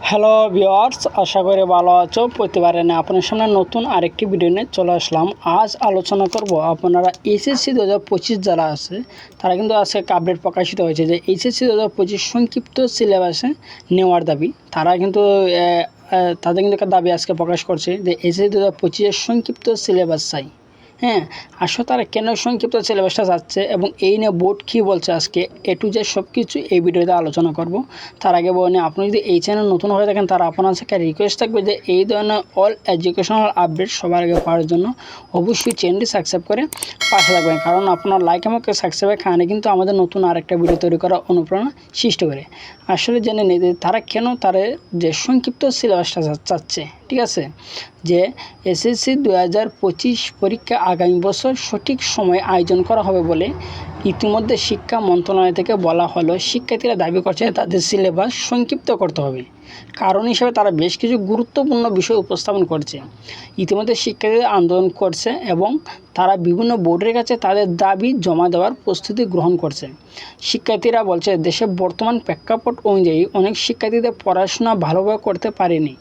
Hello viewers, আশা করি ভালো আছো। প্রতিবারে না আপনার সামনে নতুন আরেকটি ভিডিও নিয়ে চলে আসলাম। আজ আলোচনা করব আপনারা এইচএসসি 2025 যারা আছে তারা কিন্তু আজকে আপডেট প্রকাশিত হয়েছে যে এইচএসসি 2025 সংক্ষিপ্ত সিলেবাসে নেওয়ার দাবি। তারা কিন্তু তাদের কিন্তু একটা দাবি আজকে প্রকাশ করছে যে এইচএসসি 2025 সংক্ষিপ্ত সিলেবাস চাই। হ্যাঁ, আসলে তারা কেন সংক্ষিপ্ত সিলেবাসটা যাচ্ছে এবং এই নিয়ে বোর্ড কী বলছে আজকে এ টু জেড সব কিছু এই ভিডিওতে আলোচনা করব। তার আগে বলে আপনি যদি এই চ্যানেল নতুন হয়ে থাকেন তারা আপনার কাছে রিকোয়েস্ট থাকবে যে এই ধরনের অল এডুকেশনাল আপডেট সবার আগে পাওয়ার জন্য অবশ্যই চ্যানেলটি সাবস্ক্রাইব করে পাশে থাকবেন, কারণ আপনার লাইক এবং সাবস্ক্রাইবের কারণে কিন্তু আমাদের নতুন আরেকটা ভিডিও তৈরি করার অনুপ্রেরণা সৃষ্টি করে। আসলে জেনে নিই যে তারা কেন যে সংক্ষিপ্ত সিলেবাসটা চাচ্ছে। ঠিক আছে, যে এসএসসি 2025 পরীক্ষা আগামী বছর সঠিক সময়ে আয়োজন করা হবে বলে ইতিমধ্যে শিক্ষা মন্ত্রণালয় থেকে বলা হলো। শিক্ষার্থীরা দাবি করছে তাদের সিলেবাস সংক্ষিপ্ত করতে হবে। কারণ হিসেবে তারা বেশ কিছু গুরুত্বপূর্ণ বিষয় উপস্থাপন করছে। ইতিমধ্যে শিক্ষার্থীরা আন্দোলন করছে এবং তারা বিভিন্ন বোর্ডের কাছে তাদের দাবি জমা দেওয়ার প্রস্তুতি গ্রহণ করছে। শিক্ষার্থীরা বলছে দেশের বর্তমান প্রেক্ষাপট অনুযায়ী অনেক শিক্ষার্থীদের পড়াশোনা ভালোভাবে করতে পারেনি।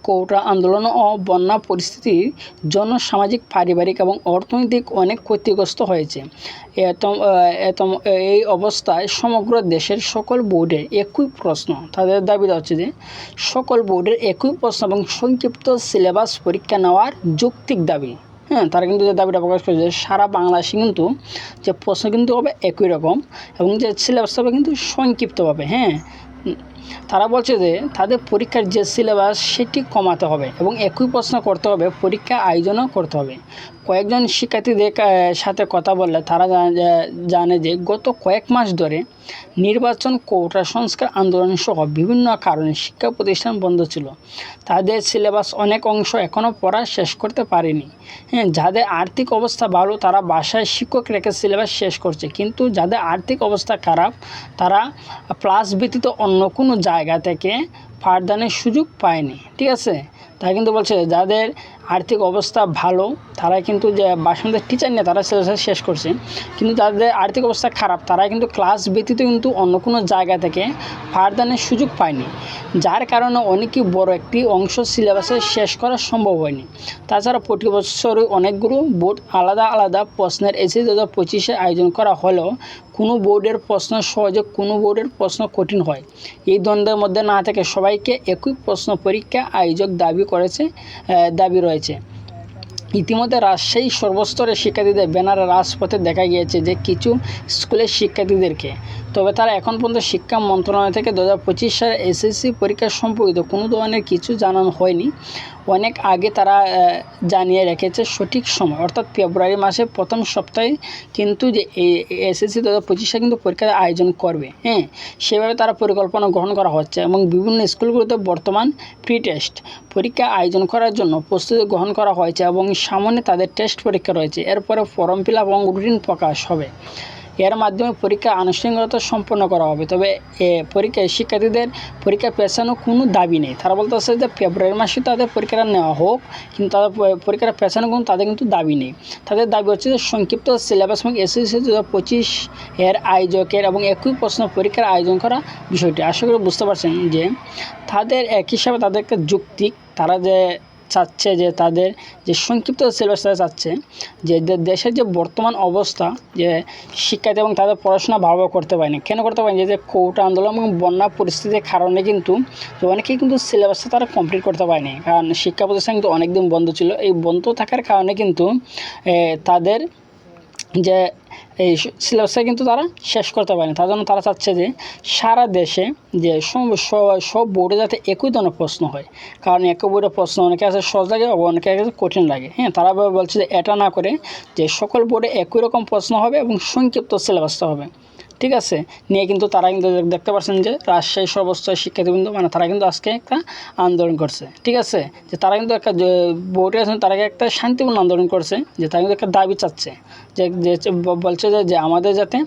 কোটা আন্দোলন ও বন্যা পরিস্থিতির জন্য সামাজিক, পারিবারিক এবং অর্থনৈতিক অনেক ক্ষতিগ্রস্ত হয়েছে। এই অবস্থায় সমগ্র দেশের সকল বোর্ডের একই প্রশ্ন। তাদের দাবিটা হচ্ছে যে সকল বোর্ডের একই প্রশ্ন এবং সংক্ষিপ্ত সিলেবাস পরীক্ষা নেওয়ার যৌক্তিক দাবি। হ্যাঁ, তারা কিন্তু যে দাবিটা প্রকাশ করেছে সারা বাংলাদেশে কিন্তু যে প্রশ্ন কিন্তু হবে একই রকম এবং যে সিলেবাস হবে কিন্তু সংক্ষিপ্তভাবে। হ্যাঁ, তারা বলছে যে তাদের পরীক্ষার যে সিলেবাস সেটি কমাতে হবে এবং একই প্রশ্ন করতে হবে, পরীক্ষা আয়োজনও করতে হবে। কয়েকজন শিক্ষার্থীদের সাথে কথা বললে তারা জানে যে গত কয়েক মাস ধরে নির্বাচন, কোটা সংস্কার আন্দোলন সহ বিভিন্ন কারণে শিক্ষা প্রতিষ্ঠান বন্ধ ছিল। তাদের সিলেবাস অনেক অংশ এখনও পড়া শেষ করতে পারেনি। হ্যাঁ, যাদের আর্থিক অবস্থা ভালো তারা বাসায় শিক্ষক রেখে সিলেবাস শেষ করছে, কিন্তু যাদের আর্থিক অবস্থা খারাপ তারা প্লাস ব্যতীত অন্য কোনো জায়গা থেকে পাঠদানের সুযোগ পায়নি। ঠিক আছে, তারা কিন্তু বলছে যাদের আর্থিক অবস্থা ভালো তারা কিন্তু যে বাসন্তের টিচার নিয়ে তারা সিলেবাস শেষ করছে, কিন্তু যাদের আর্থিক অবস্থা খারাপ তারা কিন্তু ক্লাস ব্যতীত কিন্তু অন্য কোনো জায়গা থেকে পাঠদানের সুযোগ পায়নি, যার কারণে অনেকই বড় একটি অংশ সিলেবাসে শেষ করা সম্ভব হয়নি। তাছাড়া প্রতি বছরই অনেকগুলো বোর্ড আলাদা আলাদা প্রশ্নের এসএসসি 2025 আয়োজন করা হলেও কোনো বোর্ডের প্রশ্ন সহজে, কোনো বোর্ডের প্রশ্ন কঠিন হয়। এই দ্বন্দ্বের মধ্যে না থেকে সবাইকে একই প্রশ্ন পরীক্ষা আয়োজক দাবি রয়েছে। ইতিমধ্যে রাজশাহী সর্বস্তরের শিক্ষার্থীদের ব্যানারে রাজপথে দেখা গিয়েছে যে কিছু স্কুলের শিক্ষার্থীদেরকে, তবে তারা এখন পর্যন্ত শিক্ষা মন্ত্রণালয় থেকে 2025 সালের এসএসসি পরীক্ষা সম্পর্কিত কোনো ধরনের কিছু জানানো হয়নি। অনেক আগে তারা জানিয়ে রেখেছে সঠিক সময় অর্থাৎ ফেব্রুয়ারি মাসের প্রথম সপ্তাহে কিন্তু যে এসএসসি 2025 সালে কিন্তু পরীক্ষার আয়োজন করবে। হ্যাঁ, সেভাবে তারা পরিকল্পনা গ্রহণ করা হচ্ছে এবং বিভিন্ন স্কুলগুলোতে বর্তমান প্রি টেস্ট পরীক্ষা আয়োজন করার জন্য প্রস্তুতি গ্রহণ করা হয়েছে এবং সামনে তাদের টেস্ট পরীক্ষা রয়েছে। এরপরে ফর্ম ফিল আপ এবং রুটিন প্রকাশ হবে। এর মাধ্যমে পরীক্ষা আনুষ্ঠানিকতা সম্পন্ন করা হবে। তবে পরীক্ষায় শিক্ষার্থীদের পরীক্ষা পেছানোর কোনো দাবি নেই। তারা বলতেছে যে ফেব্রুয়ারি মাসে তাদের পরীক্ষাটা নেওয়া হোক, কিন্তু তাদের পরীক্ষাটা পেছানোর কোনো তাদের কিন্তু দাবি নেই। তাদের দাবি হচ্ছে যে সংক্ষিপ্ত সিলেবাস এবং এসএসসি 2025 এর আয়োজকের এবং একই প্রশ্ন পরীক্ষার আয়োজন করা বিষয়টি। আশা করি বুঝতে পারছেন যে তাদের এক হিসাবে তাদেরকে যৌক্তিক। তারা যে চাচ্ছে যে তাদের যে সংক্ষিপ্ত সিলেবাসটা চাচ্ছে যে দেশের যে বর্তমান অবস্থা, যে শিক্ষার্থী এবং তাদের পড়াশোনা ভালোভাবে করতে পারেনি। কেন করতে পারেনি? যে কোটা আন্দোলন এবং বন্যা পরিস্থিতির কারণে কিন্তু অনেকেই কিন্তু সিলেবাসটা তারা কমপ্লিট করতে পারেনি, কারণ শিক্ষা প্রতিষ্ঠান কিন্তু অনেকদিন বন্ধ ছিল। এই বন্ধ থাকার কারণে কিন্তু তাদের যে এই সিলেবাসটা কিন্তু তারা শেষ করতে পারেনি। তার জন্য তারা চাচ্ছে যে সারা দেশে যে সব বোর্ডে যাতে একই ধরনের প্রশ্ন হয়, কারণ একই বোর্ডের প্রশ্ন অনেকে কাছে সহজ লাগে এবং অনেকের কাছে কঠিন লাগে। হ্যাঁ, তারা বলছে যে এটা না করে যে সকল বোর্ডে একই রকম প্রশ্ন হবে এবং সংক্ষিপ্ত সিলেবাসটা হবে। ঠিক আছে, নিয়ে কিন্তু তারা কিন্তু দেখতে পাচ্ছেন যে রাজশাহী সর্বস্তরের শিক্ষার্থীবৃন্দ তারা কিন্তু আজকে একটা আন্দোলন করছে। ঠিক আছে, যে তারা কিন্তু একটা বোর্ডে আছেন, তারা একটা শান্তিপূর্ণ আন্দোলন করছে, যে তারা কিন্তু একটা দাবি চাচ্ছে যে বলছে যে আমাদের যাতে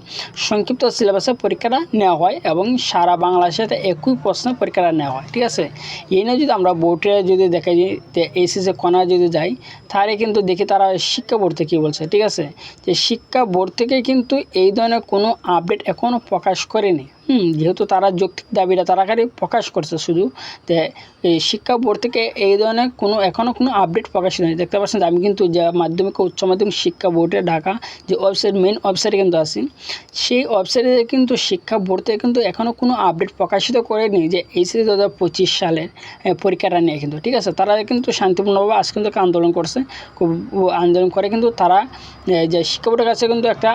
সংক্ষিপ্ত সিলেবাসে পরীক্ষাটা নেওয়া হয় এবং সারা বাংলাদেশে একই প্রশ্নের পরীক্ষাটা নেওয়া হয়। ঠিক আছে, এই নিয়ে যদি আমরা বোর্ডে যদি দেখা যায় এইচএসসি কোনা যদি যাই তাহলে কিন্তু দেখি তারা শিক্ষা বোর্ড থেকে কী বলছে। ঠিক আছে, যে শিক্ষা বোর্ড থেকে কিন্তু এই ধরনের কোনো আপডেট এখনও প্রকাশ করেনি। যেহেতু তারা যৌক্তিক দাবিটা তারা খালি প্রকাশ করছে শুধু, যে এই শিক্ষা বোর্ড থেকে এই ধরনের এখনও কোনো আপডেট প্রকাশিত হয়নি। দেখতে পাচ্ছেন আমি কিন্তু যে মাধ্যমিক ও উচ্চ মাধ্যমিক শিক্ষা বোর্ডের ঢাকা যে ওয়েবসাইট, মেইন ওয়েবসাইটে কিন্তু আছি, সেই ওয়েবসাইটে কিন্তু শিক্ষা বোর্ড থেকে কিন্তু এখনও কোনো আপডেট প্রকাশিত করেনি যে এইচএসসি 2025 সালের পরীক্ষাটা নিয়ে কিন্তু, ঠিক আছে। তারা কিন্তু শান্তিপূর্ণভাবে আজ কিন্তু আন্দোলন করছে, খুব আন্দোলন করে কিন্তু তারা যে শিক্ষা বোর্ডের কাছে কিন্তু একটা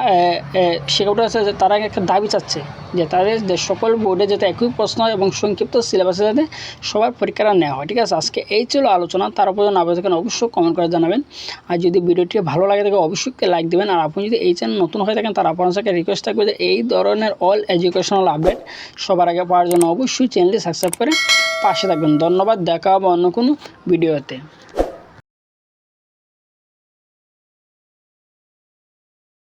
শিক্ষা বোর্ডের কাছে তারা একটা দাবি চাচ্ছে যে তাদের সকল বোর্ডে যাতে একই প্রশ্ন এবং সংক্ষিপ্ত সিলেবাসে যাতে সবার পরীক্ষাটা নেওয়া হয়, ঠিক আছে। আজকে এই ছিল আলোচনা। তার উপর না থাকেন অবশ্যই কমেন্ট করে জানাবেন। আর যদি ভিডিওটি ভালো লাগে থাকে অবশ্যই লাইক দেবেন। আর আপনি যদি এই চ্যানেল নতুন হয়ে থাকেন তার আপনার সাথে রিকোয়েস্ট থাকবে যে এই ধরনের অল এডুকেশনাল আপডেট সবার আগে পাওয়ার জন্য অবশ্যই চ্যানেলটি সাবস্ক্রাইব করে পাশে থাকবেন। ধন্যবাদ, দেখা হবে অন্য কোনো ভিডিওতে।